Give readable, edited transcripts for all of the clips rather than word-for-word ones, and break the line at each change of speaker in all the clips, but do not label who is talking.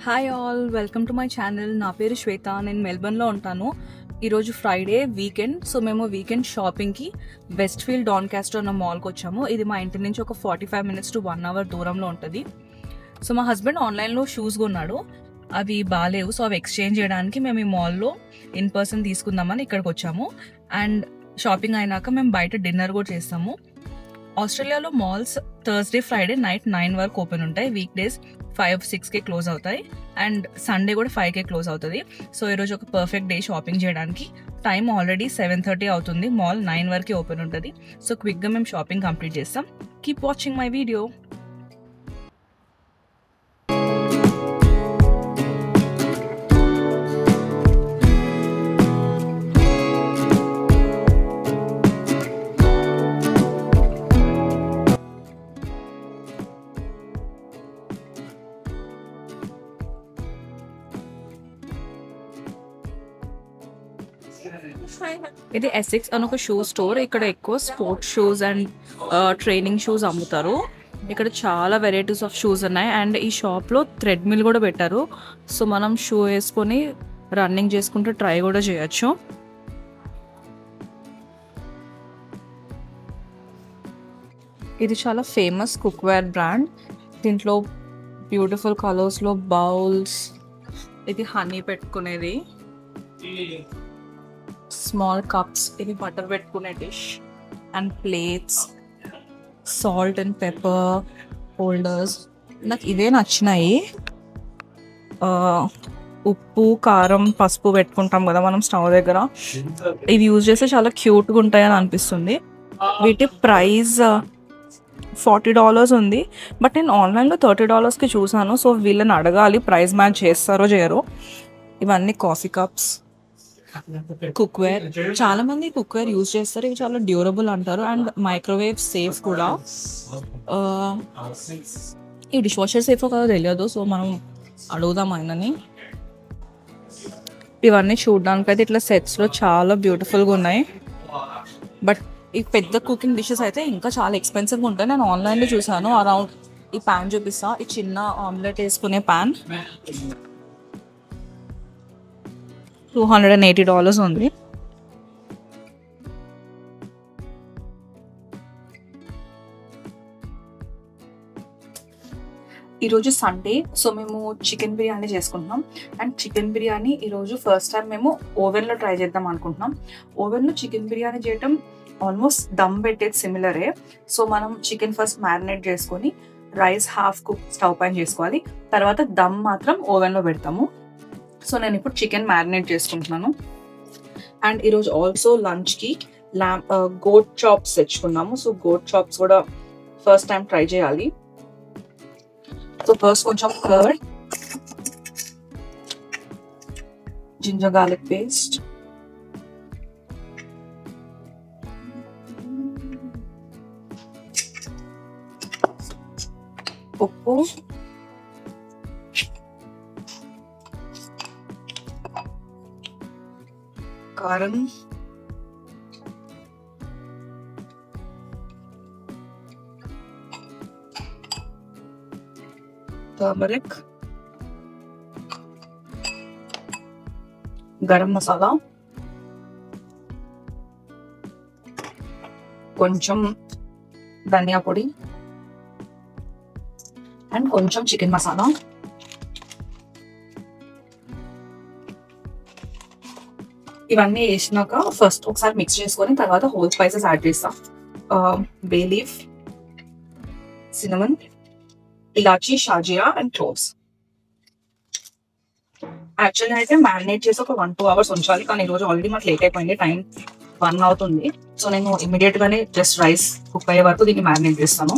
Hi all, welcome to my channel. నా పేరు శ్వేత. నేను మెల్బర్న్లో ఉంటాను. ఈరోజు ఫ్రైడే వీకెండ్. సో మేము వీకెండ్ షాపింగ్కి వెస్ట్ ఫీల్డ్ డాన్కాస్టర్ అన్న మాల్కి వచ్చాము. ఇది మా ఇంటి నుంచి ఒక 45 minutes to 1 hour దూరంలో ఉంటుంది. సో మా హస్బెండ్ ఆన్లైన్లో షూస్ కొన్నాడు. అవి బాగాలేవు, సో అవి ఎక్స్చేంజ్ చేయడానికి మేము ఈ మాల్లో ఇన్ పర్సన్ తీసుకుందామని ఇక్కడికి వచ్చాము. అండ్ షాపింగ్ అయినాక మేము బయట డిన్నర్ కూడా చేస్తాము. ఆస్ట్రేలియాలో మాల్స్ థర్స్డే ఫ్రైడే నైట్ 9 వరకు ఓపెన్ ఉంటాయి. వీక్ డేస్ 5-6కే క్లోజ్ అవుతాయి. అండ్ సండే కూడా 5కే క్లోజ్ అవుతుంది. సో ఈరోజు ఒక పర్ఫెక్ట్ డే షాపింగ్ చేయడానికి. టైం ఆల్రెడీ 7:30 అవుతుంది. మాల్ 9 వరకే ఓపెన్ ఉంటుంది. సో క్విక్గా మేము షాపింగ్ కంప్లీట్ చేస్తాం. Keep watching my video. ఇది ఎసెక్స్ అని ఒక షూ స్టోర్. ఇక్కడ ఎక్కువ sports shoes and training shoes అమ్ముతారు. ఇక్కడ చాలా వెరైటీస్ ఆఫ్ షూస్ ఉన్నాయి. అండ్ ఈ షాప్లో థ్రెడ్ మిల్ కూడా పెట్టారు. సో మనం షూ వేసుకొని రన్నింగ్ చేసుకుంటూ ట్రై కూడా చేయొచ్చు. ఇది చాలా ఫేమస్ కుక్వేర్ బ్రాండ్. దీంట్లో బ్యూటిఫుల్ కలర్స్లో బౌల్స్, ఇది హనీ పెట్టుకునేది, స్మాల్ కప్స్, ఇది బటర్ పెట్టుకునే dish, and plates, salt and pepper holders. నాకు ఇవే నచ్చినాయి. ఉప్పు, కారం, పసుపు పెట్టుకుంటాం కదా మనం స్టవ్ దగ్గర. ఇవి యూజ్ చేస్తే చాలా క్యూట్గా ఉంటాయని అనిపిస్తుంది. వీటి ప్రైస్ $40 ఉంది. బట్ నేను ఆన్లైన్లో $30కి చూసాను. సో వీళ్ళని అడగాలి ప్రైస్ మ్యాచ్ చేస్తారో చేయరో. ఇవన్నీ కాఫీ కప్స్, కుక్వేర్. చాలా మంది కుక్వేర్ యూజ్ చేస్తారు. ఇవి చాలా డ్యూరబుల్ అంటారు అండ్ మైక్రోవేవ్ సేఫ్ కూడా. ఈ డిష్ వాషర్ సేఫ్ కదా తెలియదు. సో మనం అడుగుదాం ఆయనని. ఇవన్నీ చూడడానికి అయితే ఇట్లా సెట్స్లో చాలా బ్యూటిఫుల్గా ఉన్నాయి. బట్ ఈ పెద్ద కుకింగ్ డిషెస్ అయితే ఇంకా చాలా ఎక్స్పెన్సివ్గా ఉంటాయి. నేను ఆన్లైన్లో చూసాను. అరౌండ్ ఈ ప్యాన్ చూపిస్తా. ఈ చిన్న ఆమ్లెట్ వేసుకునే ప్యాన్ $280 ఉంది. ఈరోజు సండే. సో మేము చికెన్ బిర్యానీ చేసుకుంటున్నాం. అండ్ చికెన్ బిర్యానీ ఈరోజు ఫస్ట్ టైం మేము ఓవెన్లో ట్రై చేద్దాం అనుకుంటున్నాం. ఓవెన్లో చికెన్ బిర్యానీ చేయటం ఆల్మోస్ట్ దమ్ పెట్టేది సిమిలరే. సో మనం చికెన్ ఫస్ట్ మ్యారినేట్ చేసుకొని రైస్ హాఫ్ కుక్ స్టవ్ పైన చేసుకోవాలి. తర్వాత దమ్ మాత్రం ఓవెన్లో పెడతాము. సో నేను ఇప్పుడు చికెన్ మ్యారినేట్ చేసుకుంటున్నాను. అండ్ ఈరోజు ఆల్సో లంచ్కి గోట్ చాప్స్ తెచ్చుకున్నాము. సో గోట్ చాప్స్ కూడా ఫస్ట్ టైం ట్రై చేయాలి. సో ఫస్ట్ కొంచెం కర్డ్, జింజర్ గార్లిక్ పేస్ట్, ఉప్పు, కారం, టర్మరిక్, గరం మసాలా, కొంచెం ధనియా పొడి అండ్ కొంచెం చికెన్ మసాలా. ఇవన్నీ వేసినాక ఫస్ట్ ఒకసారి మిక్స్ చేసుకొని తర్వాత హోల్ స్పైసెస్ యాడ్ చేస్తాం. బే లీఫ్, సినమన్, ఇలాచీ, షాజియా అండ్ క్లోవ్స్. యాక్చువల్లీ అయితే మ్యారినేట్ చేసి ఒక 1-2 hours ఉంచాలి. కానీ ఈరోజు ఆల్రెడీ మాకు లేట్ అయిపోయింది. టైం 1 అవుతుంది. సో నేను ఇమీడియట్ గానే జస్ట్ రైస్ కుక్ అయ్యే వరకు దీన్ని మ్యారినేట్ చేస్తాను.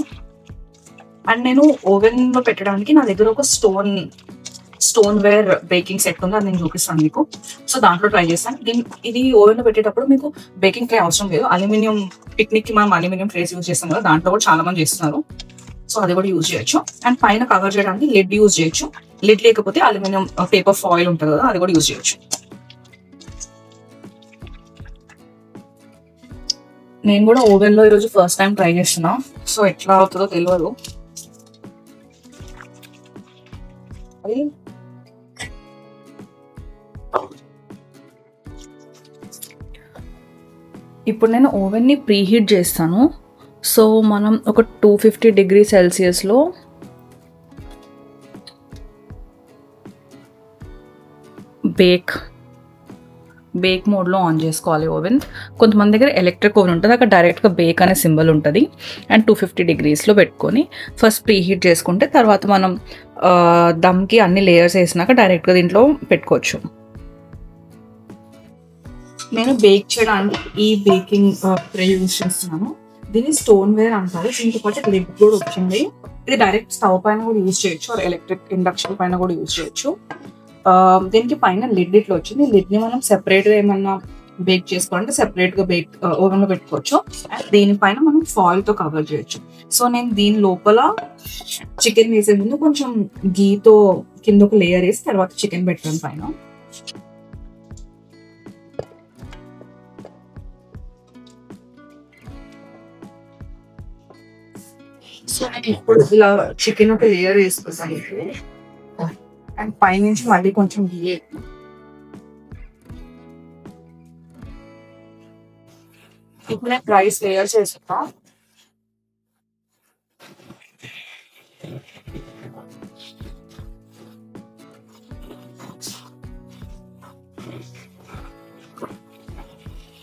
అండ్ నేను ఓవెన్ లో పెట్టడానికి నా దగ్గర ఒక స్టోన్ వేర్ బేకింగ్ సెట్ ఉంది. అది నేను చూపిస్తాను మీకు. సో దాంట్లో ట్రై చేస్తాను. ఇది ఓవెన్ లో పెట్టేటప్పుడు మీకు బేకింగ్ ట్రే అవసరం లేదు. అల్యూమినియం, పిక్నిక్ కి మనం అల్యూమినియం ట్రేస్ యూజ్ చేస్తాం కదా, దాంట్లో కూడా చాలా మంది చేస్తున్నారు. సో అది కూడా యూజ్ చేయొచ్చు. అండ్ పైన కవర్ చేయడానికి లిడ్ యూజ్ చేయొచ్చు. లిడ్ లేకపోతే అల్యూమినియం పేపర్ ఫాయిల్ ఉంటుంది కదా, అది కూడా యూజ్ చేయొచ్చు. నేను కూడా ఓవెన్ లో ఈరోజు ఫస్ట్ టైం ట్రై చేస్తున్నా. సో ఎట్లా అవుతుందో తెలియదు. అది ఇప్పుడు నేను ఓవెన్ని ప్రీహీట్ చేస్తాను. సో మనం ఒక 250 డిగ్రీ సెల్సియస్లో బేక్ మోడ్లో ఆన్ చేసుకోవాలి ఓవెన్. కొంతమంది దగ్గర ఎలక్ట్రిక్ ఓవెన్ ఉంటుంది, అక్కడ డైరెక్ట్గా బేక్ అనే సింబల్ ఉంటుంది. అండ్ 250 డిగ్రీస్లో పెట్టుకొని ఫస్ట్ ప్రీహీట్ చేసుకుంటే తర్వాత మనం దమ్కి అన్ని లేయర్స్ వేసినాక డైరెక్ట్గా దీంట్లో పెట్టుకోవచ్చు. నేను బేక్ చేయడానికి ఈ బేకింగ్ ట్రే యూజ్ చేస్తున్నాను. దీన్ని స్టోన్ వేర్ అంటారు. దీంతో పాటు లిడ్ కూడా వచ్చింది. ఇది డైరెక్ట్ స్టవ్ పైన కూడా యూజ్ చేయొచ్చు, ఎలక్ట్రిక్ ఇండక్షన్ పైన కూడా యూజ్ చేయొచ్చు. దీనికి పైన లిడ్ ఇట్లా వచ్చింది. లిడ్ని మనం సెపరేట్గా ఏమన్నా బేక్ చేసుకోవాలంటే సెపరేట్గా ఓవెన్లో పెట్టుకోవచ్చు. అండ్ దీనిపైన మనం ఫాయిల్తో కవర్ చేయొచ్చు. సో నేను దీని లోపల చికెన్ వేసే ముందు కొంచెం గీతో కింద ఒక లేయర్ వేసి తర్వాత చికెన్ పెట్టాను పైన. సో నేను ఇప్పుడు ఇలా చికెన్ ఒక లేయర్ వేసుకుంటాను అండ్ పైనుంచి మళ్ళీ కొంచెం గీ. ఇప్పుడు నేను రైస్ లేయర్స్ వేసుకుంటా.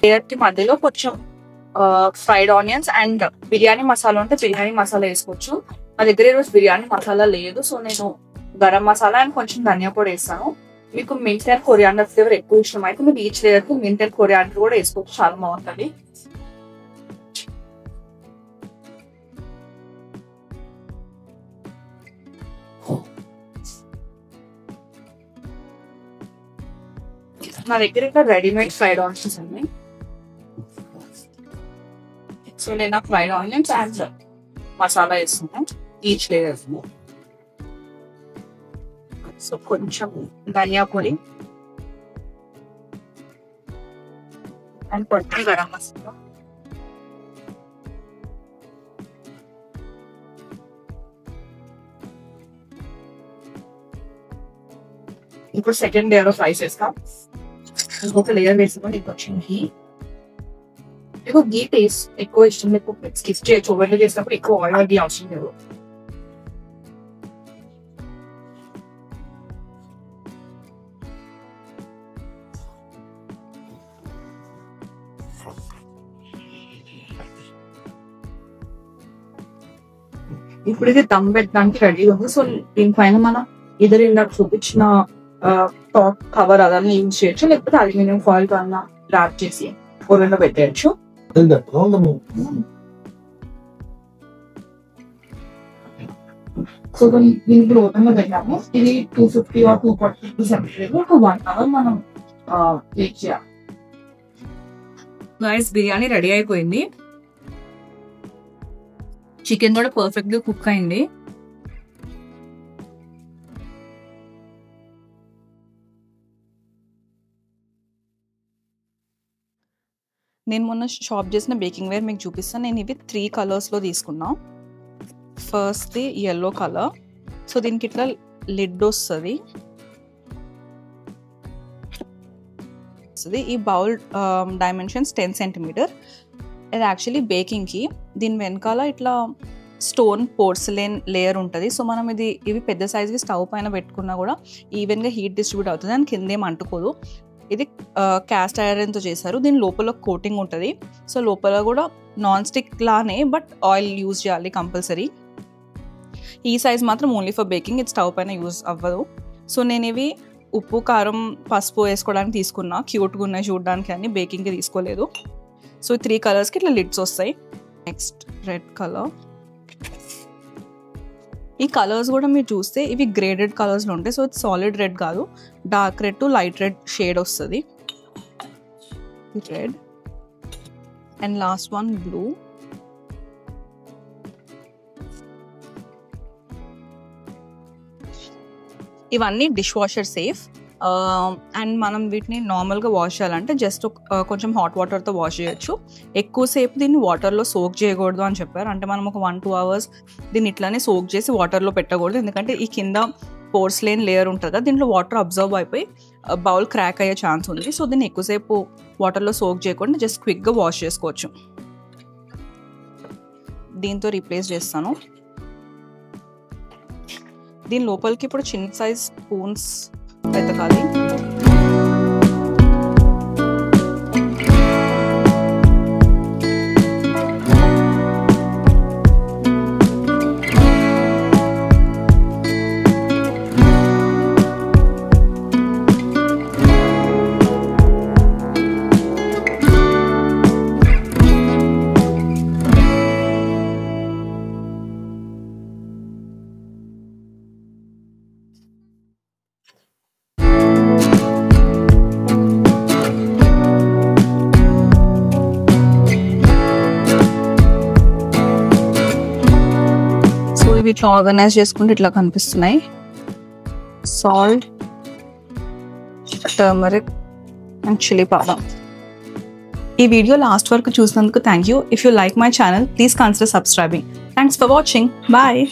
లేయర్ కి మధ్యలో కొంచెం fried onions and biryani masala ఉంటే బిర్యానీ మసాలా వేసుకోవచ్చు. నా దగ్గర ఈరోజు బిర్యానీ మసాలా లేదు, సో నేను గరం మసాలా అండ్ కొంచెం ధనియా పొడి వేస్తాను. మీకు మింట్ అండ్ కొరియాండర్ ఫ్లేవర్ ఎక్కువ ఇష్టం అయితే మీరు ఈచ్ లేయర్ కి మింట్ అండ్ కొరియాండర్ కూడా వేసుకోవచ్చు, చాలా బాగుంటుంది. నా దగ్గర ఇంకా రెడీమేడ్ ఫ్రైడ్ ఆనియన్స్ ఉన్నాయి. సో నేను ఫ్రైడ్ ఆనియన్స్ అండ్ మసాలా వేస్తున్నాను ఈచ్ లేయర్. సో కొంచెం ధనియా పొడి అండ్ కొంచెం గరం మసాలా. ఇప్పుడు సెకండ్ లేయర్ ఆఫ్ రైస్ వేస్తాం. ఇంకొక లేయర్ వేసుకొని కొంచెం గీ. ఎక్కువ గీ టేస్ట్ ఎక్కువ ఇష్టం లేకపోతే స్కిప్ చేయొచ్చు. ఓవెన్లో చేసినప్పుడు ఎక్కువ ఆయిల్ గీ అవసరం లేదు. ఇప్పుడు ఇది దమ్ పెట్టడానికి రెడీ ఉంది. సో దీనిపైన మనం ఇద్దరు ఇందాక చూపించిన టాప్ కవర్ అదన్నీ యూజ్ చేయొచ్చు, లేకపోతే అల్యూమినియం ఫాయిల్ కన్నా ర్యాప్ చేసి ఓవెన్లో పెట్టేయచ్చు. సో దీన్ని ఇప్పుడు ఓవెన్లో పెట్టాము. ఇది 250 or 240 సెపరేట్ ఒక 1 hour మనం బేక్ చేయాలి. గైస్ బిర్యానీ రెడీ అయిపోయింది. చికెన్ కూడా పర్ఫెక్ట్ గా కుక్ అయింది. నేను మొన్న షాప్ చేసిన బేకింగ్ వేర్ మీకు చూపిస్తాను. నేను ఇవి 3 కలర్స్లో తీసుకున్నా. First the yellow colour. So దీనికి ఇట్లా లిడ్ వస్తుంది. ఈ బౌల్ డైమెన్షన్స్ 10 cm. ఇది యాక్చువల్లీ బేకింగ్కి. దీని వెనకాల ఇట్లా స్టోన్ పోర్సిలైన్ లేయర్ ఉంటుంది. సో మనం ఇవి పెద్ద సైజ్కి స్టవ్ పైన పెట్టుకున్నా కూడా ఈవెన్గా హీట్ డిస్ట్రిబ్యూట్ అవుతుంది అని కిందేం అంటుకోదు. ఇది క్యాస్ట్ ఐరన్తో చేశారు. దీని లోపల కోటింగ్ ఉంటుంది. సో లోపల కూడా నాన్ స్టిక్ లానే, బట్ ఆయిల్ యూజ్ చేయాలి కంపల్సరీ. ఈ సైజ్ మాత్రం ఓన్లీ ఫర్ బేకింగ్, ఇది స్టవ్ పైన యూజ్ అవ్వదు. సో నేను ఇవి ఉప్పు కారం పసుపు వేసుకోవడానికి తీసుకున్నా, క్యూట్గా ఉన్నాయి చూడడానికి అని. బేకింగ్కి తీసుకోలేదు. సో 3 కలర్స్కి ఇట్లా లిడ్స్ వస్తాయి. Next red colour. ఈ కలర్స్ కూడా మీరు చూస్తే ఇవి గ్రేడెడ్ కలర్స్లో ఉంటాయి. సో ఇది సాలిడ్ రెడ్ కాదు, dark red to light red shade వస్తుంది. Red and last one blue. ఇవన్నీ డిష్ వాషర్ సేఫ్. అండ్ మనం వీటిని నార్మల్గా వాష్ చేయాలంటే జస్ట్ కొంచెం హాట్ వాటర్తో వాష్ చేయొచ్చు. ఎక్కువసేపు దీన్ని వాటర్లో సోక్ చేయకూడదు అని చెప్పారు. అంటే మనం ఒక 1-2 hours దీన్ని ఇట్లానే సోక్ చేసి వాటర్లో పెట్టకూడదు. ఎందుకంటే ఈ కింద పోర్స్లెయిన్ లేయర్ ఉంటుంది కదా, దీంట్లో వాటర్ అబ్జర్వ్ అయిపోయి బౌల్ క్రాక్ అయ్యే ఛాన్స్ ఉంది. సో దీన్ని ఎక్కువసేపు వాటర్లో సోక్ చేయకుండా జస్ట్ క్విక్గా వాష్ చేసుకోవచ్చు. దీంతో రీప్లేస్ చేస్తాను. దీని లోపలికి ఇప్పుడు చిన్న సైజ్ స్పూన్స్ వెతకాలి. ఇట్లా ఆర్గనైజ్ చేసుకుంటే ఇట్లా కనిపిస్తున్నాయి. Salt, turmeric and chilli powder. ఈ వీడియో లాస్ట్ వరకు చూసినందుకు thank you. If you like my channel please consider subscribing. Thanks for watching. Bye.